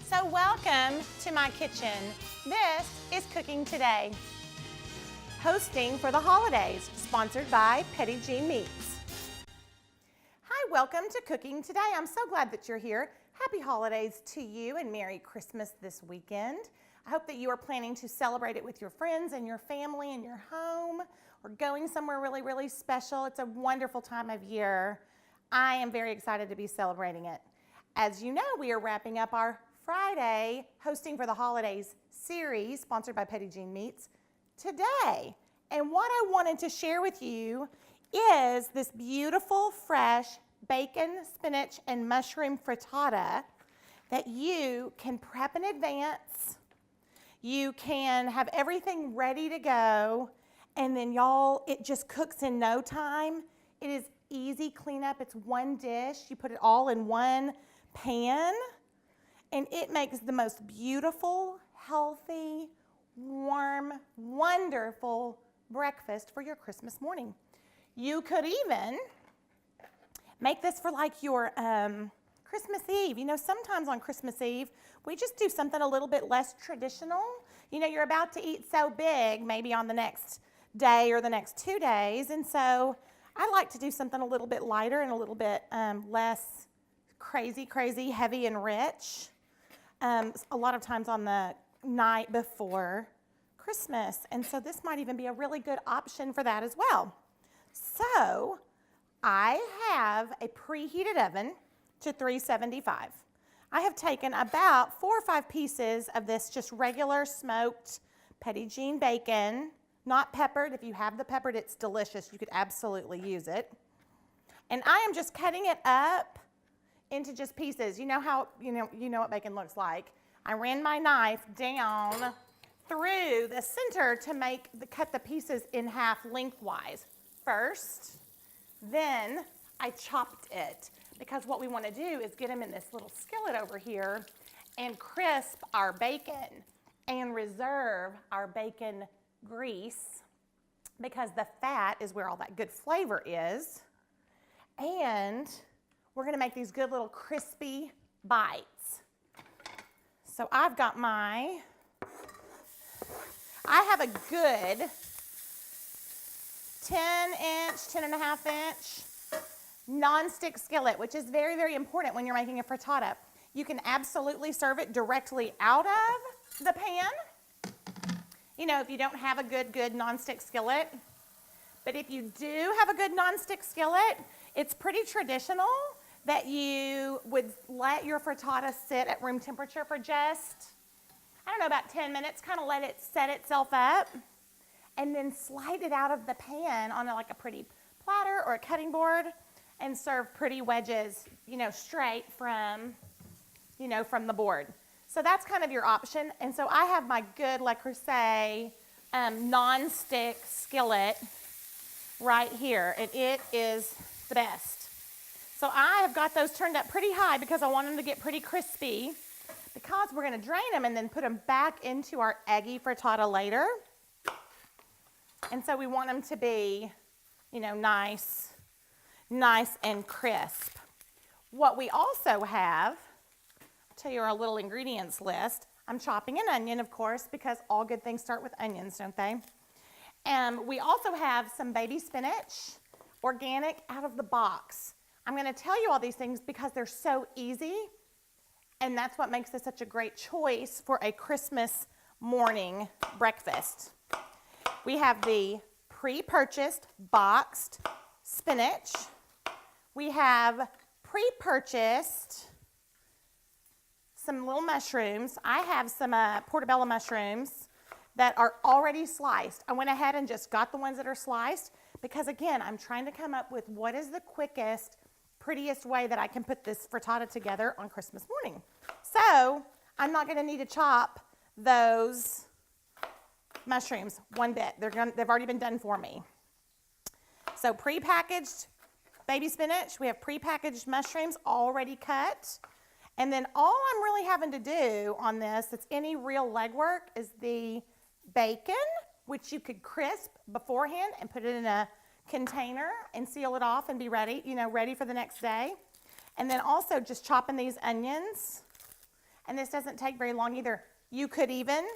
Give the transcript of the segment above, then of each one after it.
So welcome to my kitchen. This is Cooking Today. Hosting for the holidays, sponsored by Petit Jean Meats. Hi, welcome to Cooking Today. I'm so glad that you're here. Happy holidays to you and Merry Christmas this weekend. I hope that you are planning to celebrate it with your friends and your family in your home or going somewhere really, really special. It's a wonderful time of year. I am very excited to be celebrating it. As you know, we are wrapping up our Friday Hosting for the Holidays series, sponsored by Petit Jean Meats, today. And what I wanted to share with you is this beautiful, fresh bacon, spinach, and mushroom frittata that you can prep in advance. You can have everything ready to go, and then y'all, it just cooks in no time. It is easy cleanup. It's one dish. You put it all in one pan, and it makes the most beautiful, healthy, warm, wonderful breakfast for your Christmas morning. You could even make this for like your Christmas Eve. You know, sometimes on Christmas Eve, we just do something a little bit less traditional. You know, you're about to eat so big, maybe on the next day or the next 2 days, and so I like to do something a little bit lighter and a little bit less crazy, heavy and rich. A lot of times on the night before Christmas, and so this might even be a really good option for that as well. So I have a preheated oven to 375. I have taken about 4 or 5 pieces of this just regular smoked Petit Jean bacon, not peppered. If you have the peppered, it's delicious. You could absolutely use it. And I am just cutting it up into just pieces. You know how, you know what bacon looks like. I ran my knife down through the center to cut the pieces in half lengthwise first. Then I chopped it, because what we want to do is get them in this little skillet over here and crisp our bacon and reserve our bacon grease, because the fat is where all that good flavor is. And we're going to make these good little crispy bites. So I've got I have a good 10.5 inch nonstick skillet, which is very, very important when you're making a frittata. You can absolutely serve it directly out of the pan, you know, if you don't have a good nonstick skillet. But if you do have a good nonstick skillet, it's pretty traditional that you would let your frittata sit at room temperature for just, I don't know, about 10 minutes, kind of let it set itself up, and then slide it out of the pan on like a pretty platter or a cutting board and serve pretty wedges, you know, straight from, you know, from the board. So that's kind of your option. And so I have my good Le Creuset non-stick skillet right here, and it is the best. So I have got those turned up pretty high because I want them to get pretty crispy, because we're going to drain them and then put them back into our eggy frittata later. And so we want them to be, you know, nice and crisp. What we also have, I'll tell you our little ingredients list. I'm chopping an onion, of course, because all good things start with onions, don't they? And we also have some baby spinach, organic, out of the box. I'm going to tell you all these things because they're so easy, and that's what makes this such a great choice for a Christmas morning breakfast. We have the pre-purchased boxed spinach. We have pre-purchased some little mushrooms. I have some portobello mushrooms that are already sliced. I went ahead and just got the ones that are sliced because, again, I'm trying to come up with what is the quickest, prettiest way that I can put this frittata together on Christmas morning. So I'm not going to need to chop those mushrooms one bit. They've already been done for me. So pre-packaged baby spinach, we have pre-packaged mushrooms already cut. And then all I'm really having to do on this, that's any real legwork, is the bacon, which you could crisp beforehand and put it in a container and seal it off and be ready, you know, ready for the next day. And then also just chopping these onions And this doesn't take very long either. You could even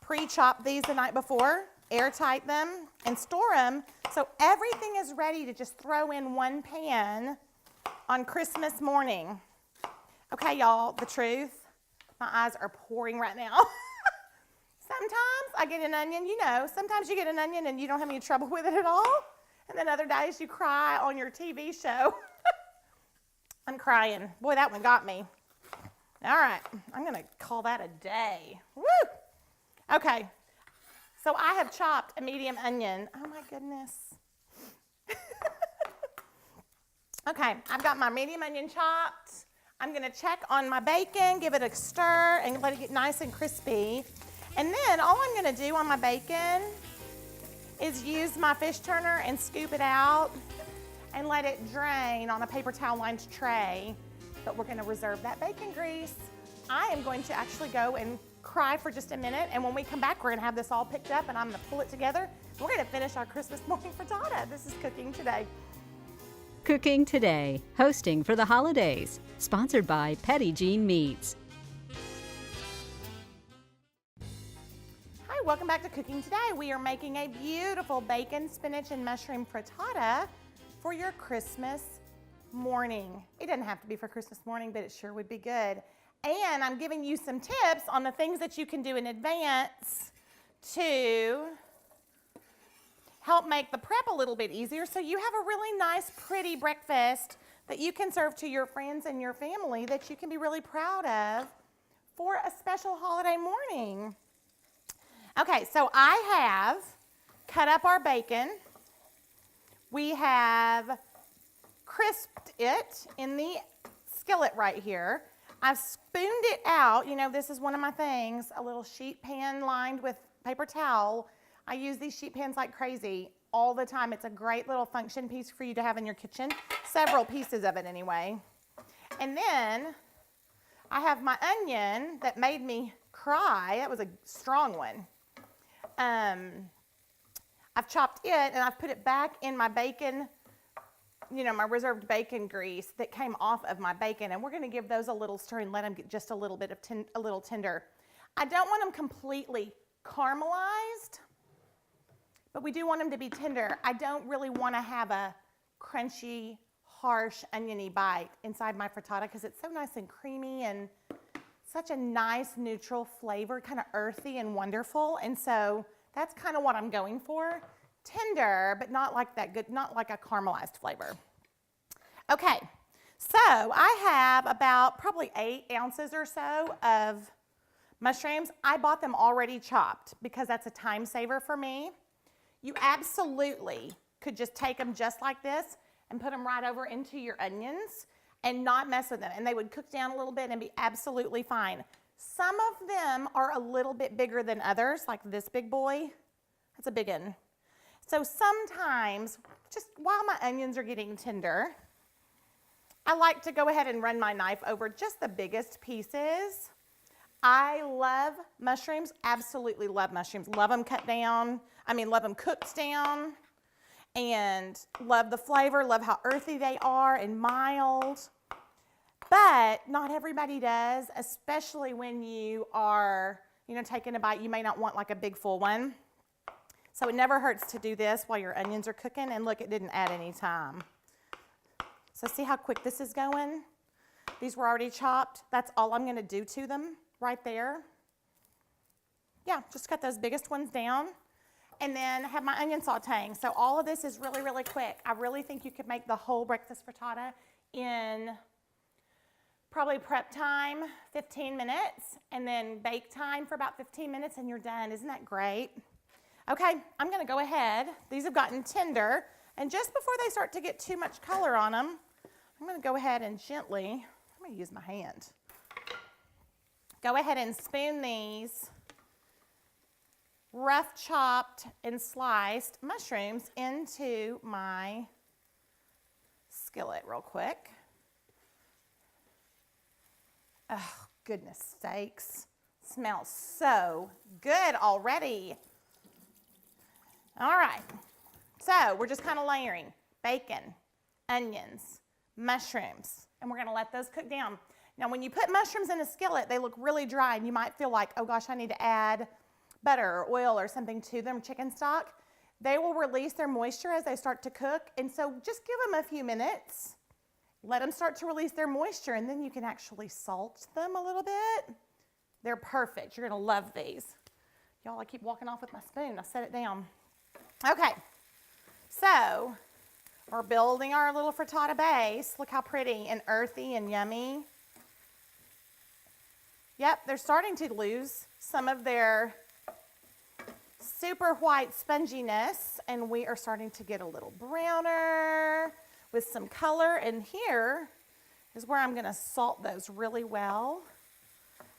pre-chop these the night before, airtight them, and store them so everything is ready to just throw in one pan on Christmas morning. Okay, y'all, the truth, my eyes are pouring right now. Sometimes I get an onion, you know, sometimes you get an onion and you don't have any trouble with it at all. And then other days you cry on your TV show. I'm crying. Boy, that one got me. All right, I'm gonna call that a day. Woo! Okay, so I have chopped a medium onion. Oh my goodness. Okay, I've got my medium onion chopped. I'm gonna check on my bacon, give it a stir, and let it get nice and crispy. And then all I'm gonna do on my bacon is use my fish turner and scoop it out and let it drain on a paper towel lined tray. But we're gonna reserve that bacon grease. I am going to actually go and cry for just a minute, and when we come back, we're gonna have this all picked up and I'm gonna pull it together. We're gonna finish our Christmas morning frittata. This is Cooking Today. Cooking Today, hosting for the holidays, sponsored by Petit Jean Meats. Hi, welcome back to Cooking Today. We are making a beautiful bacon, spinach, and mushroom frittata for your Christmas morning. It doesn't have to be for Christmas morning, but it sure would be good. And I'm giving you some tips on the things that you can do in advance to help make the prep a little bit easier so you have a really nice, pretty breakfast that you can serve to your friends and your family that you can be really proud of for a special holiday morning. Okay, so I have cut up our bacon. We have crisped it in the skillet right here. I've spooned it out. You know, this is one of my things, a little sheet pan lined with paper towel. I use these sheet pans like crazy all the time. It's a great little function piece for you to have in your kitchen. Several pieces of it anyway. And then I have my onion that made me cry. That was a strong one. I've chopped it and I've put it back in my bacon, you know, my reserved bacon grease that came off of my bacon, and we're going to give those a little stir and let them get just a little bit of a little tender. I don't want them completely caramelized, but we do want them to be tender. I don't really want to have a crunchy, harsh, oniony bite inside my frittata because it's so nice and creamy and such a nice neutral flavor, kind of earthy and wonderful. And so that's kind of what I'm going for. Tender, but not like that good, not like a caramelized flavor. Okay, so I have about probably 8 ounces or so of mushrooms. I bought them already chopped because that's a time saver for me. You absolutely could just take them just like this and put them right over into your onions and not mess with them, and they would cook down a little bit and be absolutely fine. Some of them are a little bit bigger than others, like this big boy. That's a big one. So sometimes, just while my onions are getting tender, I like to go ahead and run my knife over just the biggest pieces. I love mushrooms, absolutely love mushrooms. Love them cut down, love them cooked down, and love the flavor, love how earthy they are and mild. But not everybody does, especially when you are, taking a bite. You may not want like a big full one. So it never hurts to do this while your onions are cooking, and look, it didn't add any time. So see how quick this is going? These were already chopped. That's all I'm gonna do to them right there. Yeah, just cut those biggest ones down and then have my onion sauteing. So all of this is really, really quick. I really think you could make the whole breakfast frittata in probably prep time, 15 minutes, and then bake time for about 15 minutes and you're done. Isn't that great? Okay, I'm gonna go ahead. These have gotten tender, and just before they start to get too much color on them, I'm gonna go ahead and gently, I'm gonna use my hand. Go ahead and spoon these rough chopped and sliced mushrooms into my skillet real quick. Oh, goodness sakes. Smells so good already. All right, so we're just kind of layering bacon, onions, mushrooms, and we're gonna let those cook down. Now, when you put mushrooms in a skillet, they look really dry, and you might feel like, oh gosh, I need to add butter or oil or something to them, chicken stock. They will release their moisture as they start to cook, and so just give them a few minutes. Let them start to release their moisture, and then you can actually salt them a little bit. They're perfect. You're going to love these. Y'all, I keep walking off with my spoon. I set it down. Okay, so we're building our little frittata base. Look how pretty and earthy and yummy. Yep, they're starting to lose some of their super white sponginess, and we are starting to get a little browner with some color. And here is where I'm going to salt those really well.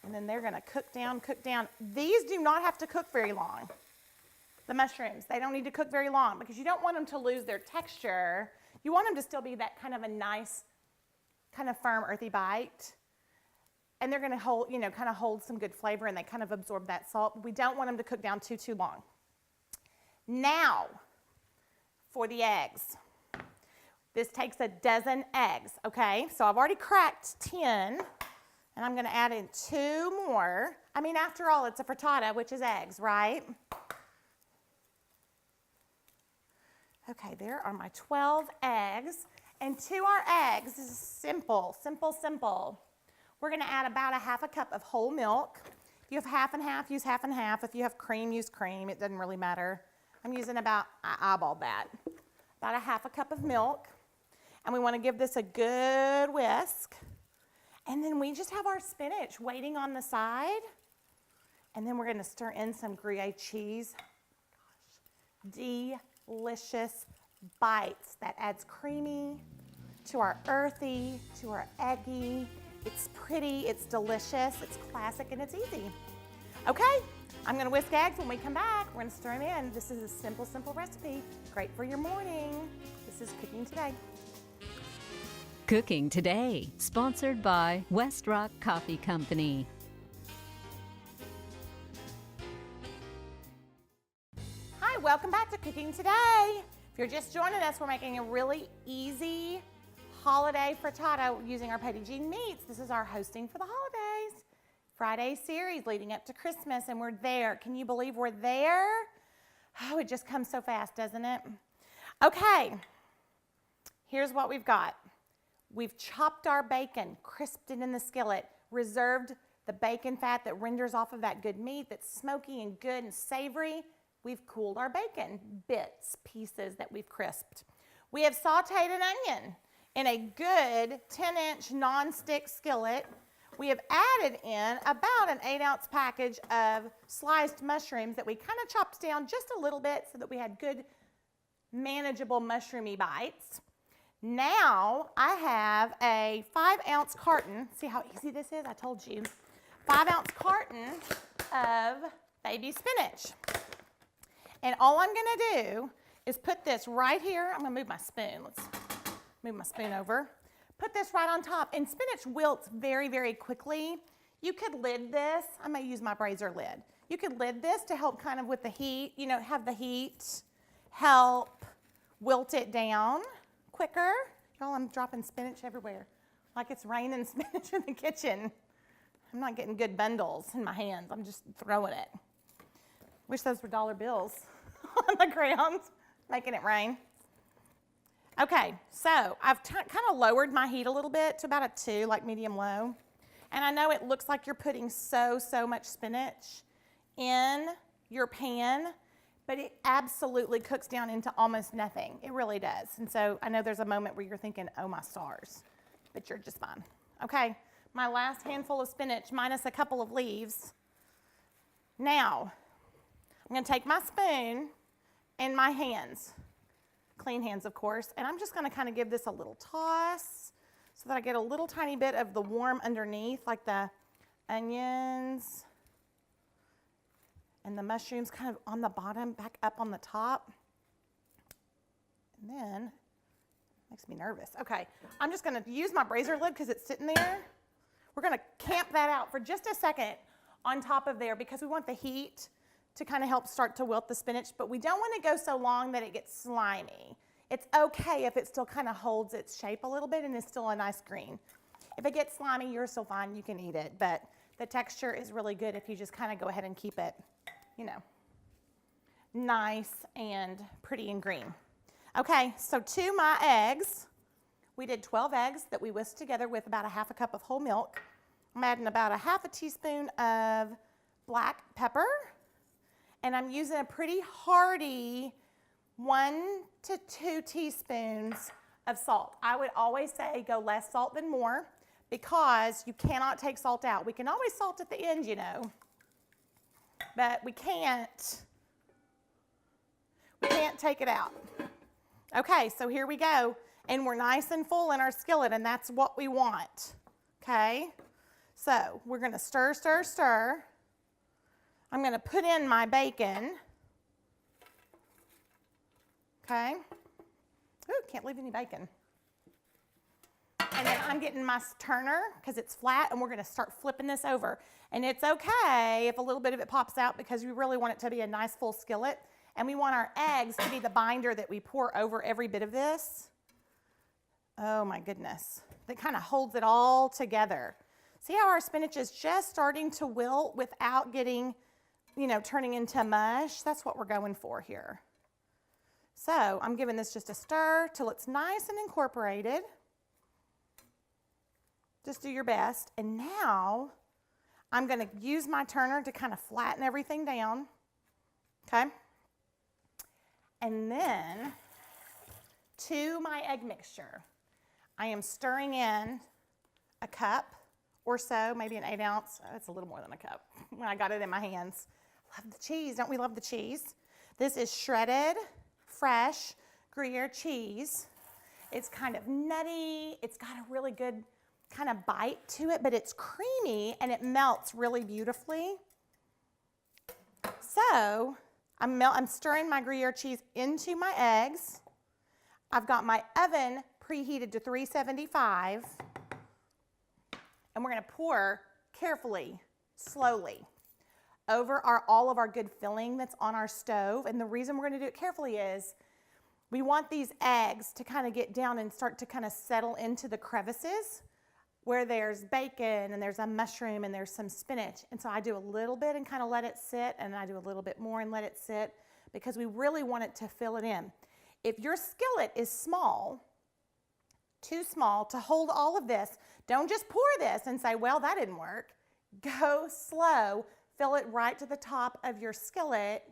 And then they're going to cook down, cook down. These do not have to cook very long. The mushrooms, they don't need to cook very long because you don't want them to lose their texture. You want them to still be that kind of a nice, kind of firm, earthy bite. And they're going to hold, kind of hold some good flavor, and they kind of absorb that salt. We don't want them to cook down too long. Now, for the eggs. This takes a dozen eggs, okay? So I've already cracked 10, and I'm going to add in 2 more. I mean, after all, it's a frittata, which is eggs, right? Okay, there are my 12 eggs. And to our eggs, this is simple, simple, simple. We're going to add about 1/2 cup of whole milk. If you have half and half, use half and half. If you have cream, use cream. It doesn't really matter. I'm using I eyeballed that. About 1/2 cup of milk. And we want to give this a good whisk. And then we just have our spinach waiting on the side. And then we're going to stir in some Gruyere cheese. Gosh, delicious bites that adds creamy to our earthy, to our eggy. It's pretty, it's delicious, it's classic, and it's easy. Okay, I'm going to whisk eggs. When we come back, we're going to stir them in. This is a simple, simple recipe. Great for your morning. This is Cooking Today. Cooking Today, sponsored by West Rock Coffee Company. Hi, welcome back to Cooking Today. If you're just joining us, we're making a really easy holiday frittata using our Petit Jean meats. This is our hosting for the holidays Friday series leading up to Christmas, and we're there. Can you believe we're there? Oh, it just comes so fast, doesn't it? Okay, here's what we've got. We've chopped our bacon, crisped it in the skillet, reserved the bacon fat that renders off of that good meat that's smoky and good and savory. We've cooled our bacon, bits, pieces that we've crisped. We have sauteed an onion in a good 10-inch non-stick skillet. We have added in about an 8-ounce package of sliced mushrooms that we kind of chopped down just a little bit so that we had good, manageable mushroomy bites. Now I have a 5-ounce carton. See how easy this is? I told you. 5-ounce carton of baby spinach. And all I'm going to do is put this right here. I'm going to move my spoon. Let's move my spoon over. Put this right on top. And spinach wilts very, very quickly. You could lid this. I may use my brazier lid. You could lid this to help kind of with the heat, have the heat help wilt it down quicker. Y'all, I'm dropping spinach everywhere. Like it's raining spinach in the kitchen. I'm not getting good bundles in my hands. I'm just throwing it. Wish those were dollar bills on the ground, making it rain. Okay, so I've kind of lowered my heat a little bit to about a 2, like medium low. And I know it looks like you're putting so much spinach in your pan, but it absolutely cooks down into almost nothing. It really does. And so I know there's a moment where you're thinking, oh my stars, but you're just fine. Okay, my last handful of spinach minus a couple of leaves. Now, I'm going to take my spoon and my hands, clean hands of course, and I'm just going to kind of give this a little toss so that I get a little tiny bit of the warm underneath, like the onions and the mushrooms kind of on the bottom, back up on the top. And then, makes me nervous. Okay, I'm just going to use my brazier lid because it's sitting there. We're going to camp that out for just a second on top of there because we want the heat to kind of help start to wilt the spinach, but we don't want to go so long that it gets slimy. It's okay if it still kind of holds its shape a little bit and is still a nice green. If it gets slimy, you're still fine, you can eat it, but the texture is really good if you just kind of go ahead and keep it, you know, nice and pretty and green. Okay, so to my eggs, we did 12 eggs that we whisked together with about a half a cup of whole milk. I'm adding about a half a teaspoon of black pepper, and I'm using a pretty hearty 1 to 2 teaspoons of salt. I would always say go less salt than more because you cannot take salt out. We can always salt at the end, you know, but we can't take it out. Okay, so here we go. And we're nice and full in our skillet, and that's what we want, okay? So we're gonna stir, stir, stir. I'm gonna put in my bacon, okay? Ooh, can't leave any bacon. And then I'm getting my turner because it's flat, and we're gonna start flipping this over. And it's okay if a little bit of it pops out because we really want it to be a nice full skillet, and we want our eggs to be the binder that we pour over every bit of this. Oh my goodness, that kind of holds it all together. See how our spinach is just starting to wilt without getting, you know, turning into mush? That's what we're going for here. So I'm giving this just a stir till it's nice and incorporated. Just do your best. And now I'm gonna use my turner to kind of flatten everything down, okay? And then to my egg mixture, I am stirring in a cup or so, maybe an 8 ounce. Oh, it's a little more than a cup when I got it in my hands. Love the cheese, don't we love the cheese? This is shredded, fresh Gruyere cheese. It's kind of nutty. It's got a really good kind of bite to it, but it's creamy and it melts really beautifully. So I'm stirring my Gruyere cheese into my eggs. I've got my oven preheated to 375, and we're gonna pour carefully, slowly, over all of our good filling that's on our stove. And the reason we're gonna do it carefully is we want these eggs to kind of get down and start to kind of settle into the crevices where there's bacon and there's a mushroom and there's some spinach. And so I do a little bit and kind of let it sit, and I do a little bit more and let it sit because we really want it to fill it in. If your skillet is small, too small to hold all of this, don't just pour this and say, well, that didn't work. Go slow, fill it right to the top of your skillet,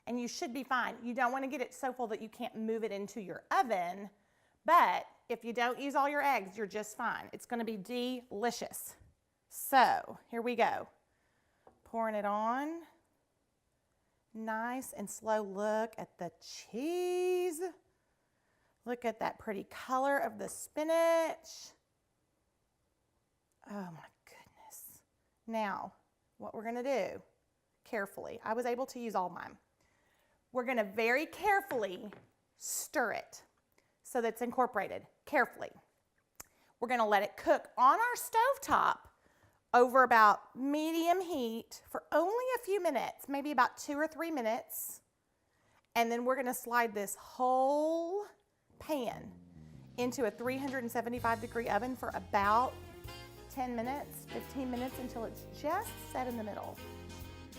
and you should be fine. You don't want to get it so full that you can't move it into your oven, but if you don't use all your eggs, you're just fine. It's going to be delicious. So here we go. Pouring it on. Nice and slow. Look at the cheese. Look at that pretty color of the spinach. Oh my goodness. Now, what we're gonna do, carefully, I was able to use all mine. We're gonna very carefully stir it so that it's incorporated, carefully. We're gonna let it cook on our stovetop over about medium heat for only a few minutes, maybe about 2 or 3 minutes. And then we're gonna slide this whole pan into a 375-degree oven for about 10 minutes, 15 minutes until it's just set in the middle.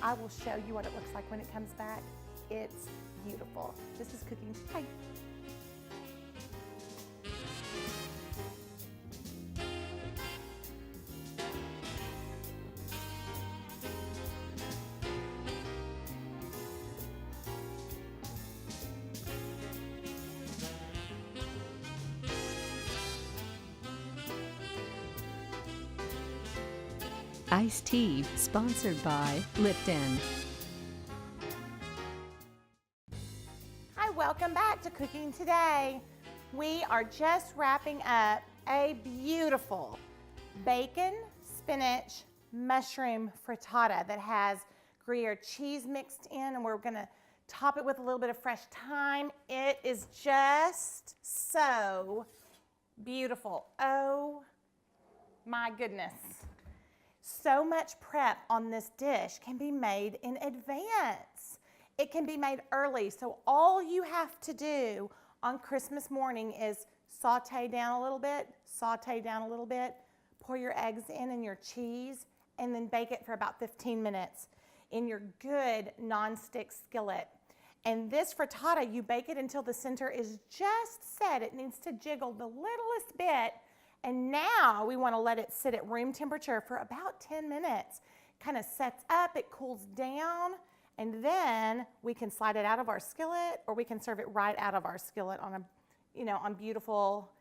I will show you what it looks like when it comes back. It's beautiful. This is cooking today. Iced tea, sponsored by Lipton. Hi, welcome back to Cooking Today. We are just wrapping up a beautiful bacon, spinach, mushroom frittata that has Gruyere cheese mixed in, and we're gonna top it with a little bit of fresh thyme. It is just so beautiful. Oh my goodness. So much prep on this dish can be made in advance. It can be made early, so all you have to do on Christmas morning is saute down a little bit, pour your eggs in and your cheese, and then bake it for about 15 minutes in your good non-stick skillet. And this frittata, you bake it until the center is just set. It needs to jiggle the littlest bit. And now we want to let it sit at room temperature for about 10 minutes. Kind of sets up, it cools down, and then we can slide it out of our skillet, or we can serve it right out of our skillet on on beautiful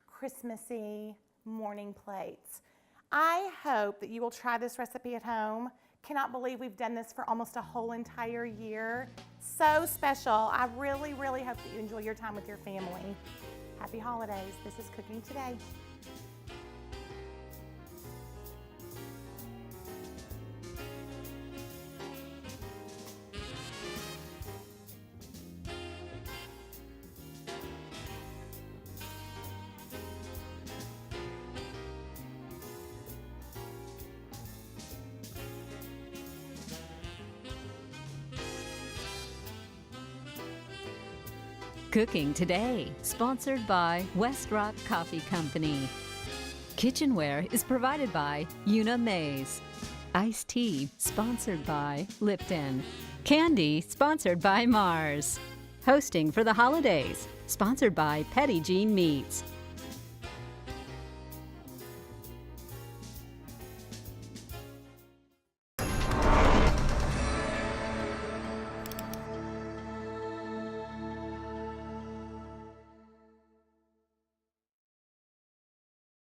Christmassy morning plates. I hope that you will try this recipe at home. Cannot believe we've done this for almost a whole entire year. So special. I really, really hope that you enjoy your time with your family. Happy holidays. This is Cooking Today. Cooking Today, sponsored by West Rock Coffee Company. Kitchenware is provided by Una Mays. Iced tea, sponsored by Lipton. Candy, sponsored by Mars. Hosting for the holidays, sponsored by Petit Jean Meats.